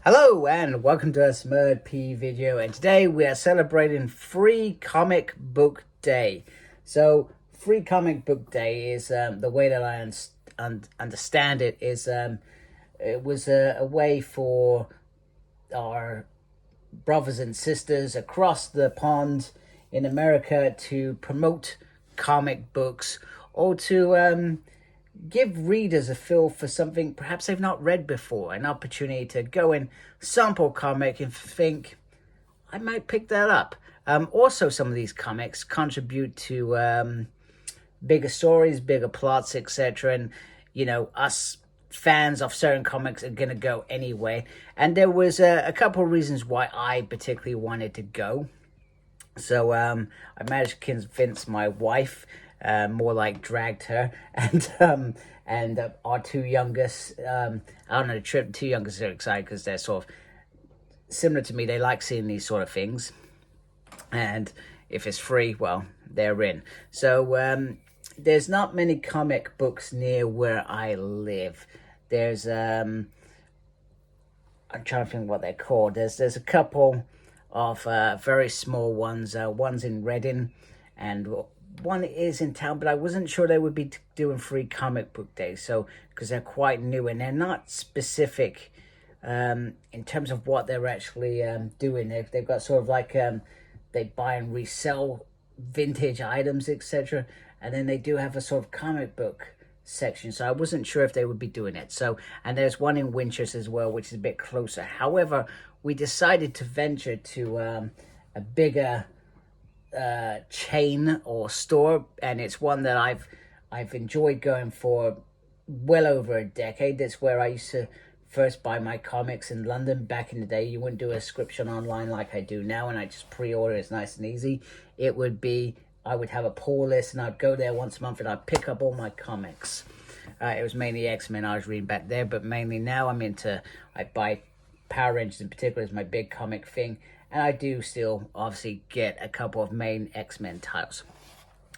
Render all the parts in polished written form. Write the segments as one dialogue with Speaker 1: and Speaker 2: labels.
Speaker 1: Hello and welcome to a Smurd P video, and today we are celebrating Free Comic Book Day. So Free Comic Book Day is the way that I understand it is it was a way for our brothers and sisters across the pond in America to promote comic books, or to give readers a feel for something perhaps they've not read before, an opportunity to go and sample comic and think, I might pick that up. Also, some of these comics contribute to bigger stories, bigger plots, etc. And, us fans of certain comics are going to go anyway. And there was a couple of reasons why I particularly wanted to go. So I managed to convince my wife, more like dragged her, and our two youngest out on a trip. Two youngest are excited because they're sort of similar to me. They like seeing these sort of things, and if it's free, well, they're in. So there's not many comic books near where I live. There's I'm trying to think what they're called. There's a couple of very small ones. One's in Reading, and one is in town, but I wasn't sure they would be doing Free Comic Book Day, so because they're quite new and they're not specific in terms of what they're actually doing. They've got sort of like they buy and resell vintage items, etc., and then they do have a sort of comic book section, so I wasn't sure if they would be doing it. So, and there's one in Winchester as well, which is a bit closer. However, we decided to venture to a bigger chain or store, and it's one that I've enjoyed going for well over a decade. That's where I used to first buy my comics in London back in the day. You wouldn't do a subscription online like I do now, and I just pre-order. It's nice and easy. It would be, I would have a pull list, and I'd go there once a month and I'd pick up all my comics. It was mainly X-Men I was reading back there, but mainly now I buy Power Rangers in particular is my big comic thing, and I do still obviously get a couple of main X-Men titles.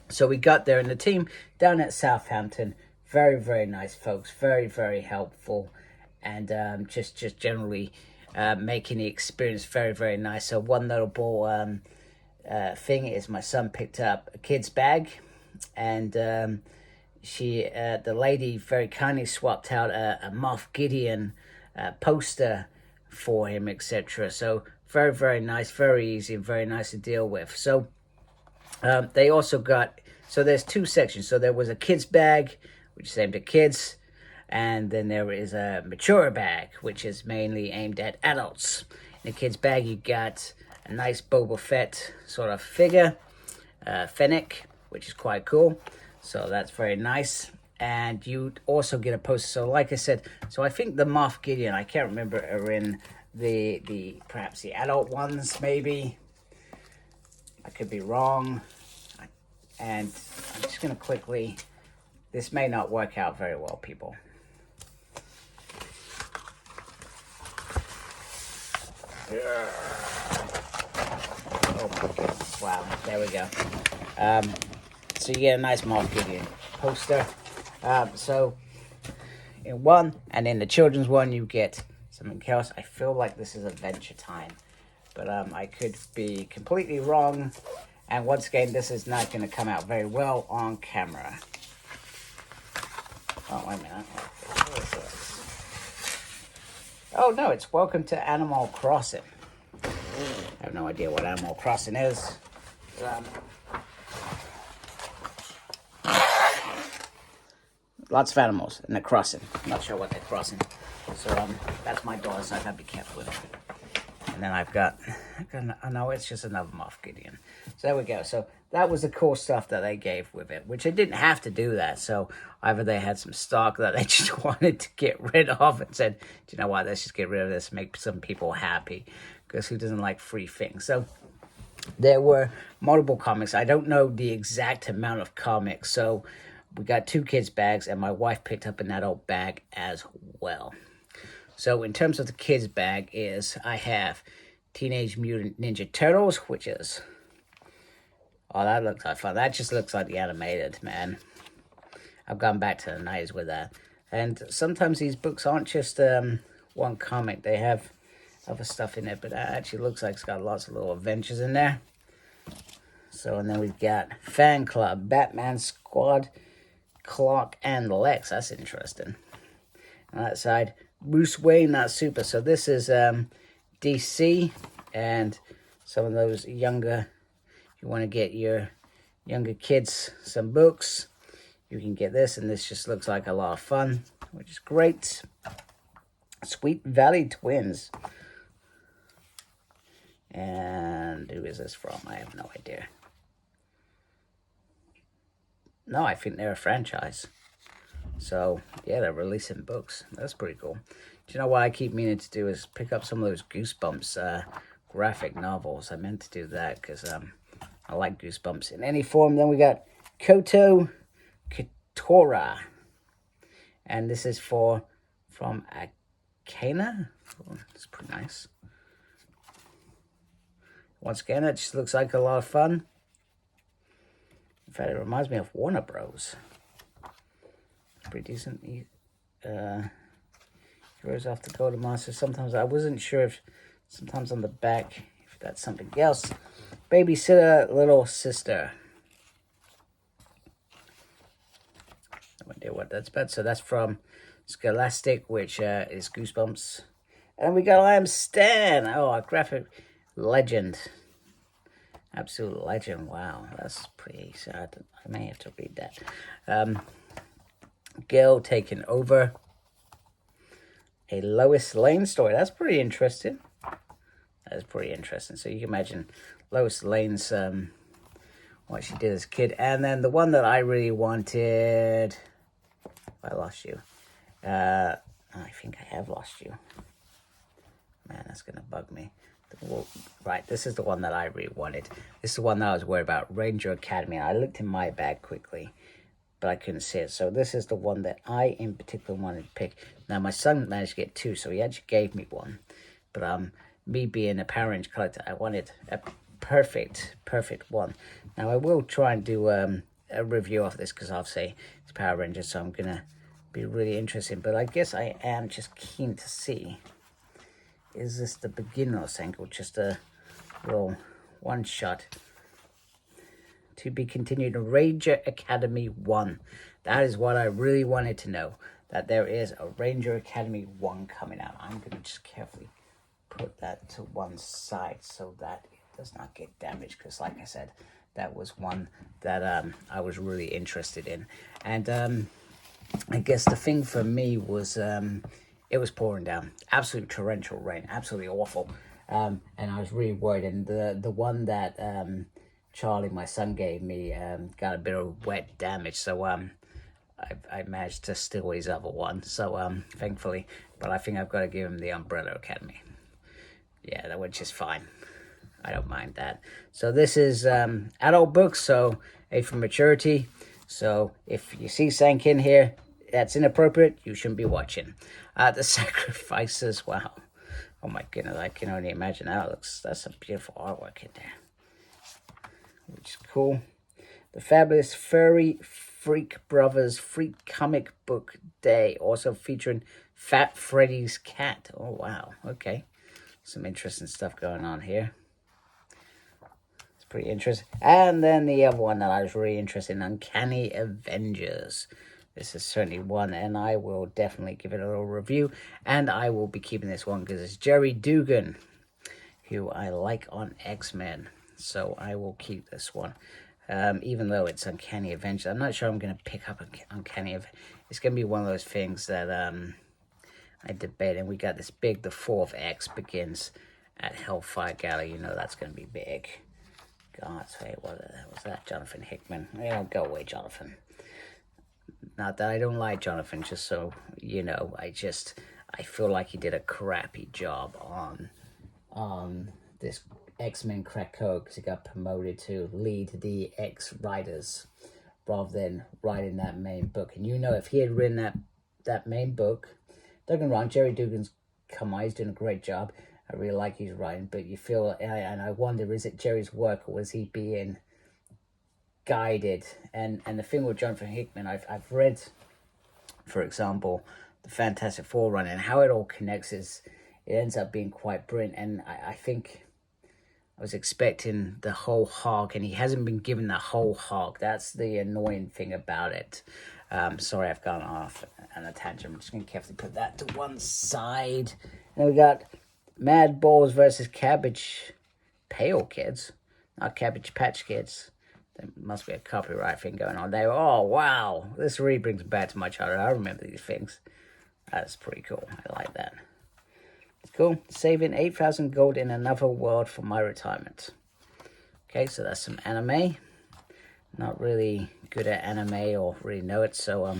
Speaker 1: So we got there, and the team down at Southampton, very, very nice folks, very, very helpful, and just generally making the experience very, very nice. So one notable thing is my son picked up a kid's bag, and the lady very kindly swapped out a Moff Gideon poster for him, etc. So very, very nice, very easy, and very nice to deal with. So they also got, so there's two sections. So there was a kid's bag, which is aimed at kids, and then there is a mature bag, which is mainly aimed at adults. In the kid's bag, you got a nice Boba Fett sort of figure, Fennec, which is quite cool. So that's very nice. And you also get a poster. So like I said, so I think the Moff Gideon, I can't remember, are in the perhaps the adult ones, maybe. I could be wrong. And I'm just going to quickly, this may not work out very well, people. Oh my goodness, wow, there we go. So you get a nice Moff Gideon poster. So in one, and in the children's one, you get something else. I feel like this is Adventure Time, but I could be completely wrong. And once again, this is not going to come out very well on camera. Oh, wait a minute. What is this? Oh, no, it's Welcome to Animal Crossing. I have no idea what Animal Crossing is. Lots of animals, and they're crossing. I'm not sure what they're crossing. So that's my daughter, so I gotta be careful with it. And then I've got oh no, it's just another Moff Gideon. So there we go. So that was the cool stuff that they gave with it, which they didn't have to do that. So either they had some stock that they just wanted to get rid of and said, do you know what, let's just get rid of this, make some people happy. Because who doesn't like free things? So there were multiple comics. I don't know the exact amount of comics. So we got two kids' bags, and my wife picked up an adult bag as well. So in terms of the kids' bag is, I have Teenage Mutant Ninja Turtles, which is, oh, that looks like fun. That just looks like the animated, man. I've gone back to the 90s with that. And sometimes these books aren't just one comic. They have other stuff in it, but it actually looks like it's got lots of little adventures in there. So, and then we've got Fan Club, Batman Squad, Clark and Lex. That's interesting. On that side, Bruce Wayne, that's super. So this is DC, and some of those younger, you want to get your younger kids some books, you can get this, and this just looks like a lot of fun, which is great. Sweet Valley Twins. And who is this from? I have no idea. No, I think they're a franchise. So, yeah, they're releasing books. That's pretty cool. Do you know what I keep meaning to do is pick up some of those Goosebumps graphic novels. I meant to do that because I like Goosebumps in any form. Then we got Koto Kitora. And this is from Akana. Oh, it's pretty nice. Once again, it just looks like a lot of fun. In fact, it reminds me of Warner Bros. It's pretty decent. Heroes After Golden Master. Sometimes I wasn't sure if sometimes on the back, if that's something else. Babysitter Little Sister. No idea what that's about. So that's from Scholastic, which is Goosebumps. And we got I Am Stan. Oh, a graphic legend. Absolute legend. Wow, that's pretty sad. I may have to read that. Girl Taking Over. A Lois Lane story. That's pretty interesting. That's pretty interesting. So you can imagine Lois Lane's what she did as a kid. And then the one that I really wanted. I lost you. I think I have lost you. Man, that's gonna bug me. Right, this is the one that I really wanted. This is the one that I was worried about, Ranger Academy. I looked in my bag quickly, but I couldn't see it. So this is the one that I in particular wanted to pick. Now, my son managed to get two, so he actually gave me one. But me being a Power Ranger collector, I wanted a perfect one. Now, I will try and do a review of this because obviously it's Power Rangers, so I'm going to be really interested. But I guess I am just keen to see, is this the beginner single, just a little one shot? To be continued, Ranger Academy 1. That is what I really wanted to know, that there is a Ranger Academy 1 coming out. I'm going to just carefully put that to one side so that it does not get damaged, because like I said, that was one that I was really interested in. And I guess the thing for me was it was pouring down, absolute torrential rain, absolutely awful, and I was really worried. And the one that Charlie, my son, gave me got a bit of wet damage, so I managed to steal his other one, so thankfully. But I think I've got to give him the Umbrella Academy. Yeah, that went just fine. I don't mind that. So this is adult books, so A for maturity. So if you see Sankin here, that's inappropriate. You shouldn't be watching. The Sacrifices. Wow. Oh my goodness, I can only imagine how it looks. That's some beautiful artwork in there, which is cool. The Fabulous Furry Freak Brothers Freak Comic Book Day, also featuring Fat Freddy's cat. Oh wow, okay, some interesting stuff going on here. It's pretty interesting. And then the other one that I was really interested in, Uncanny Avengers. This is certainly one, and I will definitely give it a little review, and I will be keeping this one because it's Gerry Duggan, who I like on X-Men. So I will keep this one, even though it's Uncanny Avengers. I'm not sure I'm going to pick up Uncanny Avengers. It's going to be one of those things that I debate. And we got this big, the 4th X begins at Hellfire Gala. You know that's going to be big. God, say, what was that? Jonathan Hickman. Yeah, go away, Jonathan. Not that I don't like Jonathan, just so you know. I feel like he did a crappy job on this X-Men Krakoa, because he got promoted to lead the X-Riders rather than writing that main book. And you know, if he had written that main book, don't get me wrong, Gerry Duggan's come on, he's doing a great job. I really like his writing, but you feel, and I wonder, is it Gerry's work, or was he being guided? And the thing with Jonathan Hickman, I've read, for example, the Fantastic Four run, and how it all connects is it ends up being quite brilliant. And I think I was expecting the whole hog, and he hasn't been given the whole hog. That's the annoying thing about it. Sorry, I've gone off on a tangent. I'm just going to carefully put that to one side. And we got Mad Balls versus Cabbage Pale Kids, not Cabbage Patch Kids. There must be a copyright thing going on there. Oh, wow. This really brings me back to my childhood. I remember these things. That's pretty cool. I like that. It's cool. Saving 8,000 gold in another world for my retirement. Okay, so that's some anime. Not really good at anime or really know it, so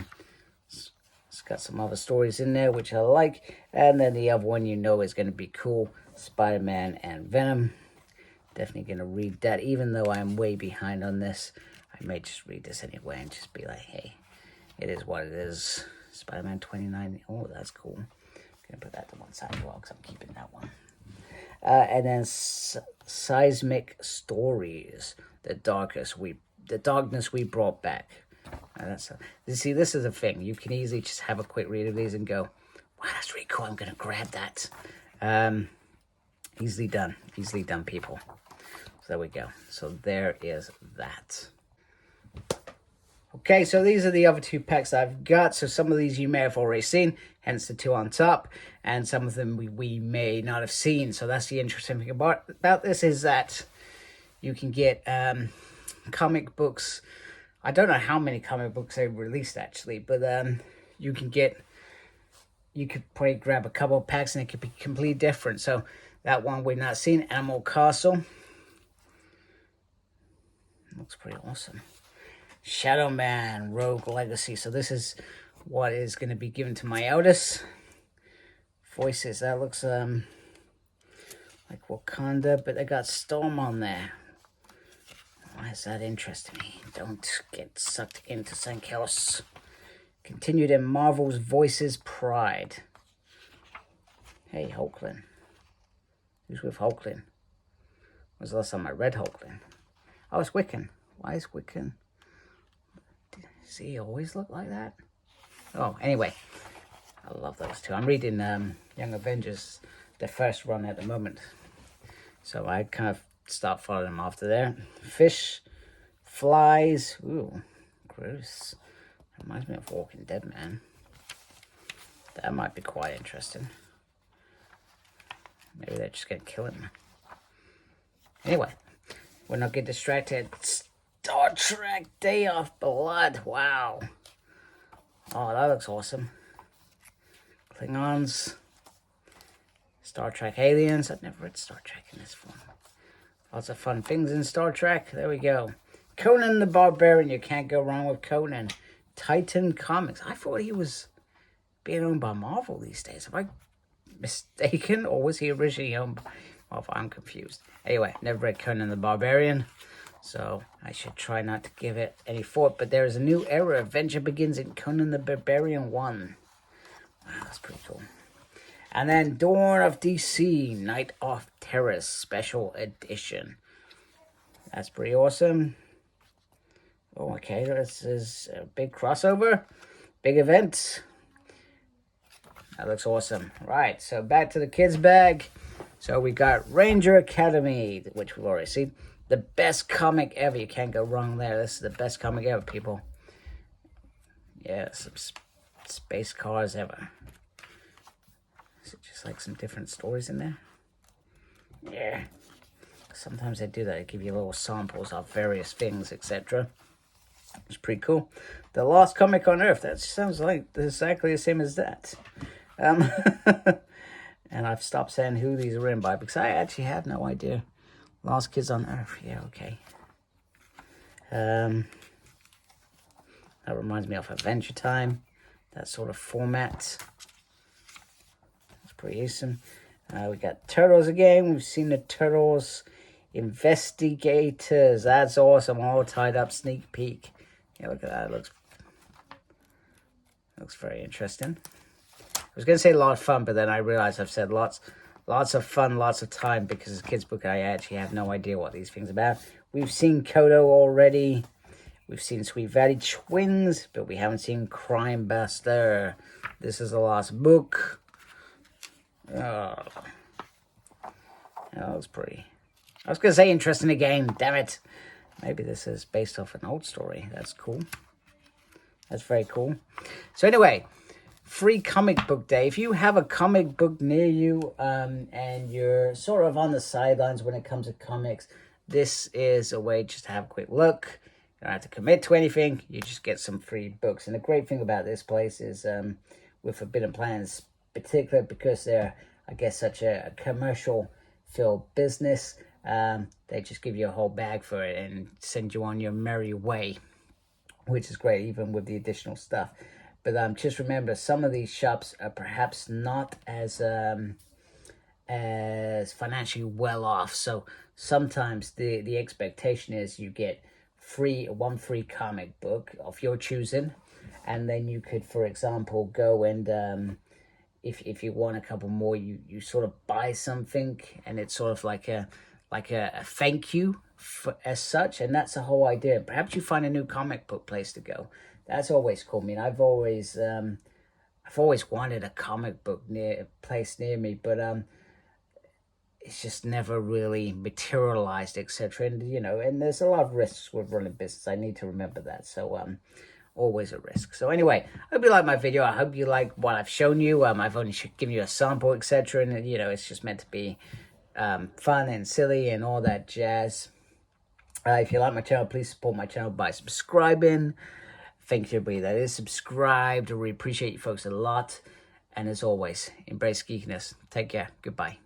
Speaker 1: it's got some other stories in there which I like. And then the other one is going to be cool. Spider-Man and Venom. Definitely going to read that, even though I'm way behind on this. I may just read this anyway and just be like, hey, it is what it is. Spider-Man 29. Oh, that's cool. I'm going to put that to one side as well because I'm keeping that one. And then Seismic Stories. The darkness we brought back. See, this is a thing. You can easily just have a quick read of these and go, wow, that's really cool. I'm going to grab that. Easily done, people. So there we go. So there is that. Okay, so these are the other 2 packs I've got. So some of these you may have already seen, hence the 2 on top. And some of them we may not have seen. So that's the interesting thing about this is that you can get comic books. I don't know how many comic books they've released, actually. But you could probably grab a couple of packs and it could be completely different. So that one we've not seen, Animal Castle. Looks pretty awesome. Shadow Man, Rogue Legacy. So this is what is going to be given to my eldest. Voices, that looks like Wakanda, but they got Storm on there. Why is that interesting me? Don't get sucked into something else. Continued in Marvel's Voices Pride. Hey, Hulkling. Who's with Hulkling? When was the last time I read Hulkling? Oh, it's Wiccan. Why is Wiccan? Does he always look like that? Oh, anyway. I love those 2. I'm reading Young Avengers, the first run at the moment. So I kind of start following them after there. Fish, Flies. Ooh, gross. Reminds me of Walking Dead, man. That might be quite interesting. Maybe they're just going to kill him. Anyway, we're not get distracted. Star Trek Day of Blood. Wow. Oh, that looks awesome. Klingons. Star Trek Aliens. I've never read Star Trek in this form. Lots of fun things in Star Trek. There we go. Conan the Barbarian. You can't go wrong with Conan. Titan Comics. I thought he was being owned by Marvel these days. Have I mistaken? Or was he originally owned by Marvel? I'm confused. Anyway, never read Conan the Barbarian. So I should try not to give it any thought. But there is a new era. Adventure begins in Conan the Barbarian 1. Wow, that's pretty cool. And then Dawn of DC, Night of Terror Special Edition. That's pretty awesome. Oh, okay, this is a big crossover. Big event. That looks awesome. Right, so back to the kids' bag. So we got Ranger Academy, which we've already seen. The best comic ever. You can't go wrong there. This is the best comic ever, people. Yeah, some space cars ever. Is it just like some different stories in there? Yeah. Sometimes they do that. They give you little samples of various things, etc. It's pretty cool. The Last Comic on Earth. That sounds like exactly the same as that. And I've stopped saying who these are written by because I actually have no idea. Lost Kids on Earth. Yeah, okay. That reminds me of Adventure Time. That sort of format. It's pretty awesome. We got Turtles again. We've seen the Turtles Investigators. That's awesome. All tied up. Sneak peek. Yeah, look at that. It looks very interesting. I was going to say a lot of fun, but then I realized I've said lots of fun, lots of time, because it's a kid's book. I actually have no idea what these things are about. We've seen Kodo already. We've seen Sweet Valley Twins, but we haven't seen Crime Buster. This is the last book. Oh, that was pretty. I was going to say interesting again. Damn it. Maybe this is based off an old story. That's cool. That's very cool. So anyway, free comic book day. If you have a comic book near you and you're sort of on the sidelines when it comes to comics, this is a way just to have a quick look. You don't have to commit to anything. You just get some free books. And the great thing about this place is with Forbidden Planets, particularly because they're, I guess, such a commercial filled business, they just give you a whole bag for it and send you on your merry way, which is great, even with the additional stuff. But just remember, some of these shops are perhaps not as financially well off. So sometimes the expectation is you get one free comic book of your choosing, and then you could, for example, go and if you want a couple more, you sort of buy something, and it's sort of like a thank you as such, and that's the whole idea. Perhaps you find a new comic book place to go. That's always cool. I mean, I've always wanted a comic book place near me, but it's just never really materialized, etc. And and there's a lot of risks with running business. I need to remember that. So always a risk. So anyway, I hope you like my video. I hope you like what I've shown you. I've only given you a sample, etc. And it's just meant to be fun and silly and all that jazz. If you like my channel, please support my channel by subscribing. Thank you everybody that is subscribed. I really appreciate you folks a lot. And as always, embrace geekiness. Take care. Goodbye.